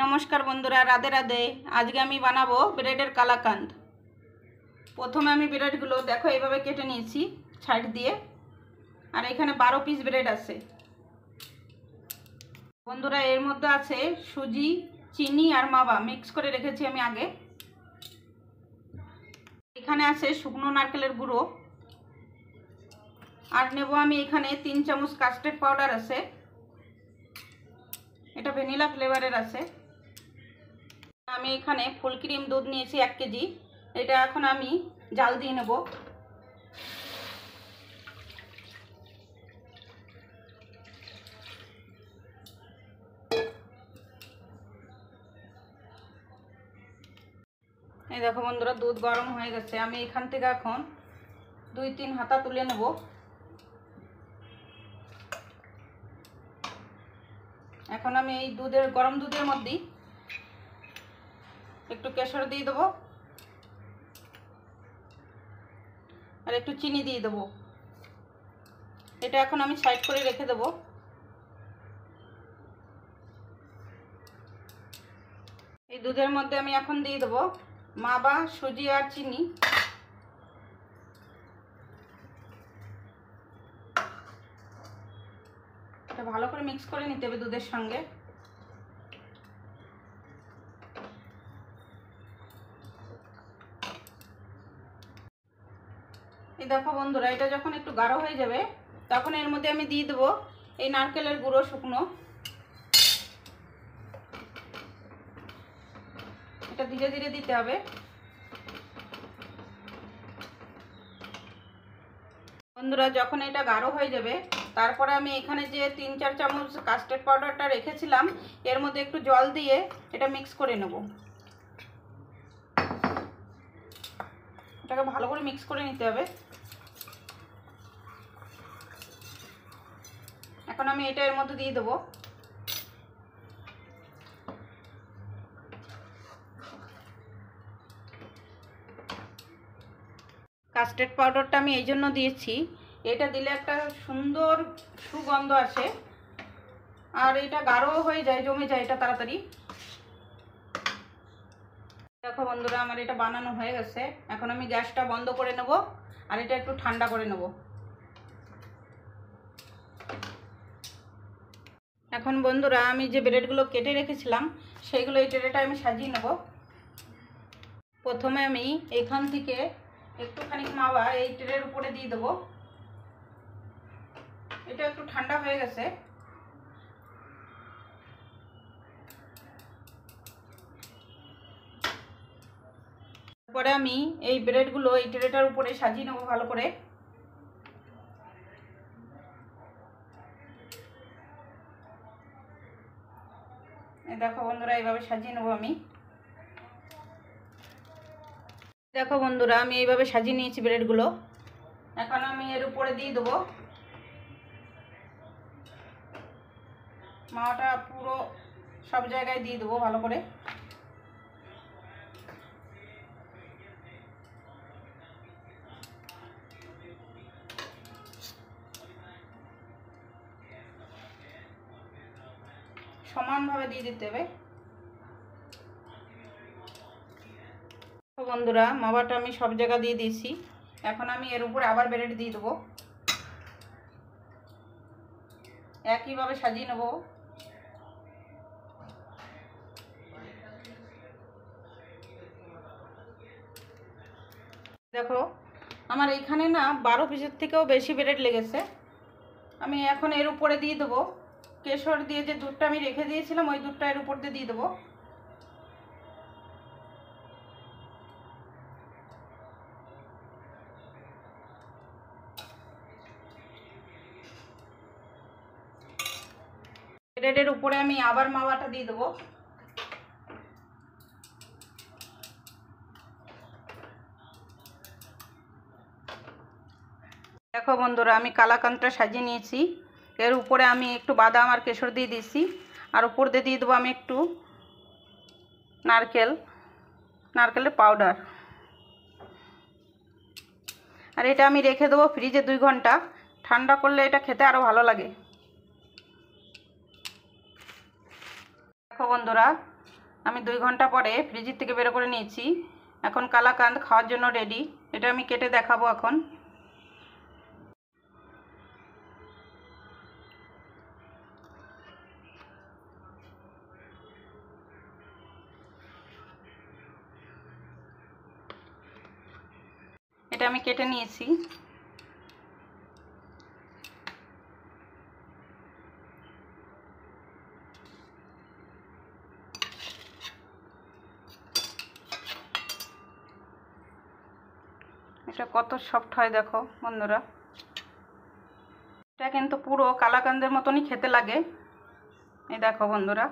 नमस्कार बंधुरा राधे राधे। आज के आमी बानाबो ब्रेडर कालाकांद। प्रथमे आमी ब्रेडगुलो देखो एइभाবে केटे निয়েছি साइड दिए और एखाने 12 पिस ब्रेड आछे। बंधुरा एर मध्य आछे सुजी चीनी और मावा मिक्स करे रेखेছি आमी आगे। एखाने आछे शुकनो नारकेलेर गुঁড়ো और नेब आमी एखाने 3 चामच कास्टार्ड पाउडार आछे, এটা ভ্যানিলা ফ্লেভারের আছে। আমি এখানে ফুল ক্রিম দুধ নিয়েছি 1 কেজি। এটা এখন আমি জাল দিয়ে নেব। এই দেখো বন্ধুরা দুধ গরম হয়ে গেছে। আমি এখান থেকে এখন 2-3 হাতা তুলে নেব। এখন আমি এই দুধের গরম দুধের মধ্যে একটু কেশর দিয়ে দেব আর একটু চিনি দিয়ে দেব। এটা এখন আমি সাইড করে রেখে দেব। এই দুধের মধ্যে আমি এখন দিয়ে দেব মাবা সুজি আর চিনি। এটা ভালো করে মিক্স করে নিতে হবে দুধের সঙ্গে। এই দেখো বন্ধুরা এটা যখন একটু গাঢ় হয়ে যাবে তখন এর মধ্যে আমি দিয়ে দেব এই নারকেলের গুঁড়ো শুকনো। এটা ধীরে ধীরে দিতে হবে। বন্ধুরা যখন এটা গাঢ় হয়ে যাবে তারপরে আমি এখানে যে 3-4 চামচ কাস্টার্ড পাউডারটা রেখেছিলাম এর মধ্যে একটু জল দিয়ে এটা মিক্স করে নেব। এটাকে ভালো করে মিক্স করে নিতে হবে। এখন আমি এটা এর মধ্যে দিয়ে দেব। কাস্টার্ড পাউডারটা আমি এই জন্য দিয়েছি, এটা দিলে একটা সুন্দর সুগন্ধ আসে আর এটা গাঢ় হয়ে যায়, জমে যায় এটা তাড়াতাড়ি। দেখো বন্ধুরা আমার এটা বানানো হয়ে গেছে। এখন আমি গ্যাসটা বন্ধ করে নেব আর এটা একটু ঠান্ডা করে নেব। এখন বন্ধুরা আমি যে ব্রেডগুলো কেটে রেখেছিলাম সেইগুলো এই ট্রেটা আমি সাজিয়ে নেব। প্রথমে আমি এখান থেকে একটুখানি মাওয়া এই ট্রের উপরে দিয়ে দেবো। এটা একটু ঠান্ডা হয়ে গেছে। তারপরে আমি এই ব্রেডগুলো এই ট্রেটার উপরে সাজিয়ে নেব ভালো করে। দেখো বন্ধুরা এইভাবে সাজিয়ে নেব আমি। দেখো বন্ধুরা আমি এইভাবে সাজিয়ে নিয়েছি ব্রেডগুলো। এখন আমি এর উপরে দিয়ে দেবো মাওয়াটা, পুরো সব জায়গায় দিয়ে দেবো ভালো করে। সমানভাবে দিয়ে দিতে হবে। বন্ধুরা মাওয়াটা আমি সব জায়গা দিয়ে দিয়েছি। এখন আমি এর উপরে আবার ব্রেড দিয়ে দেবো। একইভাবে সাজিয়ে নেব। দেখো আমার এখানে না 12 পিসের থেকেও বেশি ব্রেড লেগেছে। আমি এখন এর উপরে দিয়ে দেবো কেশর দিয়ে যে দুধটা আমি রেখে দিয়েছিলাম ওই দুধটা এর উপর দিয়ে দেবো। ব্রেডের উপরে আমি আবার মাওয়াটা দিয়ে দেবো। দেখো বন্ধুরা আমি কালাকান্দটা সাজিয়ে নিয়েছি। এর উপরে আমি একটু বাদাম আর কেশর দিয়ে দিয়েছি আর উপর দিয়ে দেবো আমি একটু নারকেলের পাউডার। আর এটা আমি রেখে দেবো ফ্রিজে 2 ঘন্টা। ঠান্ডা করলে এটা খেতে আরও ভালো লাগে। দেখো বন্ধুরা আমি 2 ঘন্টা পরে ফ্রিজের থেকে বের করে নিয়েছি। এখন কালাকাঁদ খাওয়ার জন্য রেডি। এটা আমি কেটে দেখাবো এখন। এটা আমি কেটে নিয়েছি। এটা কত সফট হয় দেখো বন্ধুরা। এটা কিন্তু পুরো কালাকাঁদের মতনই খেতে লাগে। এই দেখো বন্ধুরা।